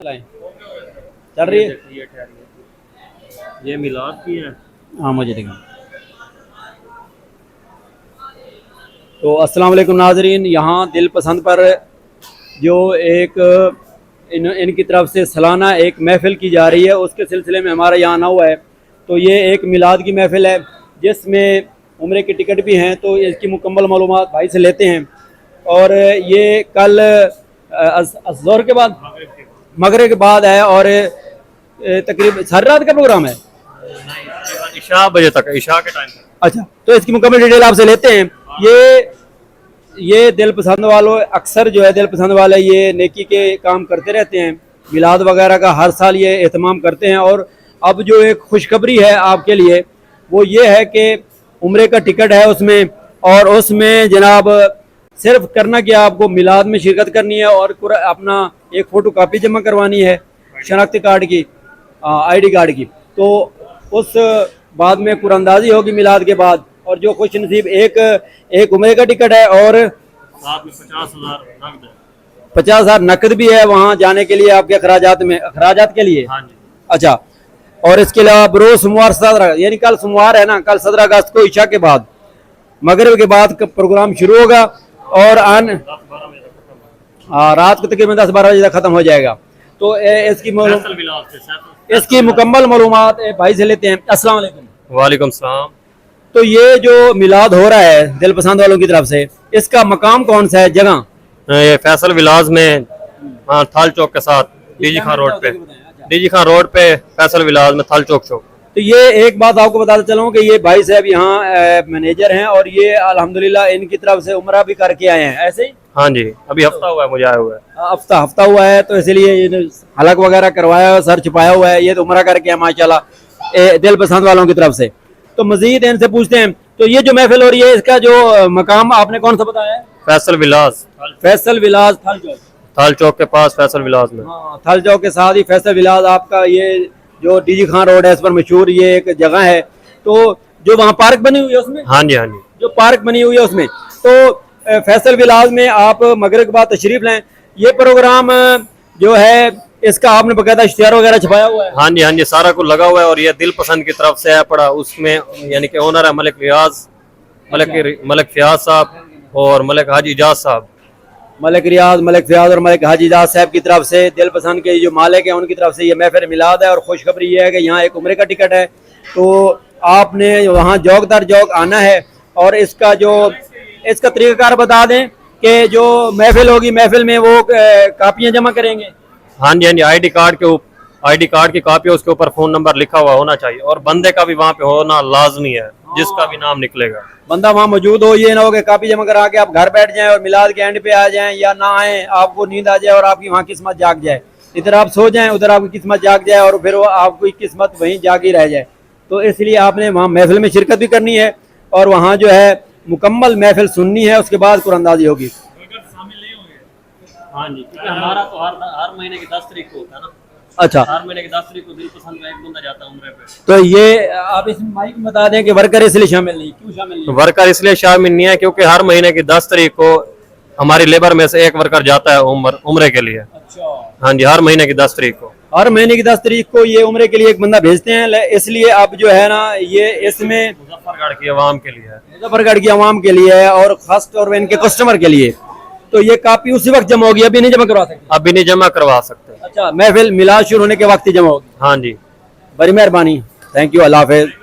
चलाएं, चल रही है। ये मिलाद की है। हाँ मुझे देखें। तो अस्सलाम वालेकुम नाजरीन, यहाँ दिल पसंद पर जो एक इनकी तरफ से सालाना एक महफ़िल की जा रही है, उसके सिलसिले में हमारा यहाँ आना हुआ है। तो ये एक मिलाद की महफ़िल है जिसमें उम्रे की टिकट भी हैं, तो इसकी मुकम्मल मालूमात भाई से लेते हैं। और ये कल ज़ोहर के बाद मगरिब के बाद है और तकरीबन सारी रात का प्रोग्राम है, इशा बजे तक, इशा के टाइम तक। अच्छा, तो इसकी मुकम्मल डिटेल आपसे लेते हैं। ये दिल पसंद वालों अक्सर जो है दिल पसंद वाले ये नेकी के काम करते रहते हैं, मिलाद वगैरह का हर साल ये एहतमाम करते हैं। और अब जो एक खुशखबरी है आपके लिए वो ये है कि उम्रे का टिकट है उसमें, और उसमें जनाब सिर्फ करना क्या, आपको मिलाद में शिरकत करनी है और अपना एक फ़ोटो कापी जमा करवानी है शनाख्ती कार्ड की, ID कार्ड की। तो उस बाद में कुरानंदाजी होगी मिलाद के बाद, और जो खुश नसीब एक उम्रे का टिकट है और साथ में 50,000 नकद है। 50,000 नकद भी है वहाँ जाने के लिए, आपके अखराजात के लिए। हाँ जी। अच्छा, और इसके अलावा रोज सोमवार 17 यानी कल सोमवार है ना, कल 17 अगस्त को इशा के बाद मगरिब के बाद प्रोग्राम शुरू होगा और रात को तकरीबन 10-12 बजे तक खत्म हो जाएगा। तो इसकी मुकम्मल मालूमात भाई से लेते हैं। अस्सलाम वालेकुम। वालेकुम सलाम। तो ये जो मिलाद हो रहा है दिल पसंद वालों की तरफ से, इसका मकाम कौन सा है, जगह? ये फैसल विलास में, हाँ, थाल चौक के साथ डीजी खान रोड पे, डीजी खान रोड पे फैसल विलास में थाल चौक। तो ये एक बात आपको बताता चलूँ कि ये भाई साहब यहाँ मैनेजर हैं और ये अल्हम्दुलिल्लाह इनकी तरफ से उम्रा भी करके आए हैं, ऐसे ही? हाँ जी, अभी हफ्ता हुआ है मुझे आया हुआ है। हफ्ता हुआ है, तो इसलिए हलक वगैरह करवाया हुआ, सर छुपाया हुआ है, ये तो उम्रा करके है माशाल्लाह दिल पसंद वालों की तरफ से। तो मजीद इनसे पूछते हैं, तो ये जो महफिल हो रही है इसका जो मकाम आपने कौन सा बताया है? फैसल विलास। फैसल विलास थाल चौक के पास फैसल विलास में। हाँ, थाल चौक के साथ ही फैसल विलास आपका ये जो डीजी खान रोड है इस पर मशहूर ये एक जगह है। तो जो वहाँ पार्क बनी हुई है उसमें, हाँ जी, हाँ जी, जो पार्क बनी हुई है उसमें, तो फैसल विलास में आप मगरिब के बाद तशरीफ लें। ये प्रोग्राम जो है इसका आपने बकायदा इश्तिहार वगैरह छपाया हुआ है? हाँ जी, हाँ जी, सारा कुछ लगा हुआ है। और ये दिल पसंद की तरफ से है पड़ा, उसमें यानी कि ओनर है मलिक फयाज साहब और मलिक हाजी इजाज साहब। मलिक फयाज और मलिक हाजी इजाज साहब की तरफ से दिल पसंद के जो मालिक हैं उनकी तरफ से ये महफिल मिलाद है। और खुशखबरी ये है कि यहाँ एक उम्रे का टिकट है, तो आपने वहाँ जौक दर जौक आना है। और इसका तरीक़ाकार बता दें कि जो महफिल होगी, महफिल में वो कापियाँ जमा करेंगे? हाँ जी, हाँ जी, ID कार्ड की कॉपी, उसके ऊपर फोन नंबर लिखा हुआ होना चाहिए और बंदे का भी वहाँ पे होना लाजमी है, जिसका भी नाम निकलेगा बंदा वहाँ मौजूद हो। ये ना हो कि कापी जमा करा के आप घर बैठ जाएं और मिलाद के एंड पे आ जाएं, या ना आए, आपको नींद आ जाए और आपकी वहाँ किस्मत जाग जाए। इधर आप सो जाएं, उधर आपकी किस्मत जाग जाए और फिर वो आपकी किस्मत वहीं जागी रह जाए। तो इसलिए आपने वहाँ महफिल में शिरकत भी करनी है और वहाँ जो है मुकम्मल महफिल सुननी है, उसके बाद कुरानंदाजी होगी। हाँ जी, क्योंकि हमारा तो हर महीने की 10 तारीख को होता है ना। अच्छा, हर महीने की 10 तारीख को दिल पसंद का एक बंदा जाता है उम्रे पे। तो ये आप इस माइक में बता दें कि वर्कर इसलिए शामिल नहीं, क्यों शामिल नहीं? वर्कर इसलिए शामिल नहीं है क्योंकि हर महीने की 10 तारीख को हमारी लेबर में से एक वर्कर जाता है उम्रे के लिए। अच्छा, हाँ जी, हर महीने की 10 तारीख को, हर महीने की 10 तारीख को ये उम्रे के लिए एक बंदा भेजते हैं। इसलिए अब जो है ना ये इसमें मुजफ्फरगढ़ की आवाम के लिए है, मुजफ्फरगढ़ की आवाम के लिए है और खास तौर पर इनके कस्टमर के लिए। तो ये कापी उसी वक्त जमा होगी, अभी नहीं जमा करवा सकते? अभी नहीं जमा करवा सकते। अच्छा, महफिल मिलाद शुरू होने के वक्त ही जमा होगी? हाँ जी, बड़ी मेहरबानी, थैंक यू, अल्लाह हाफिज।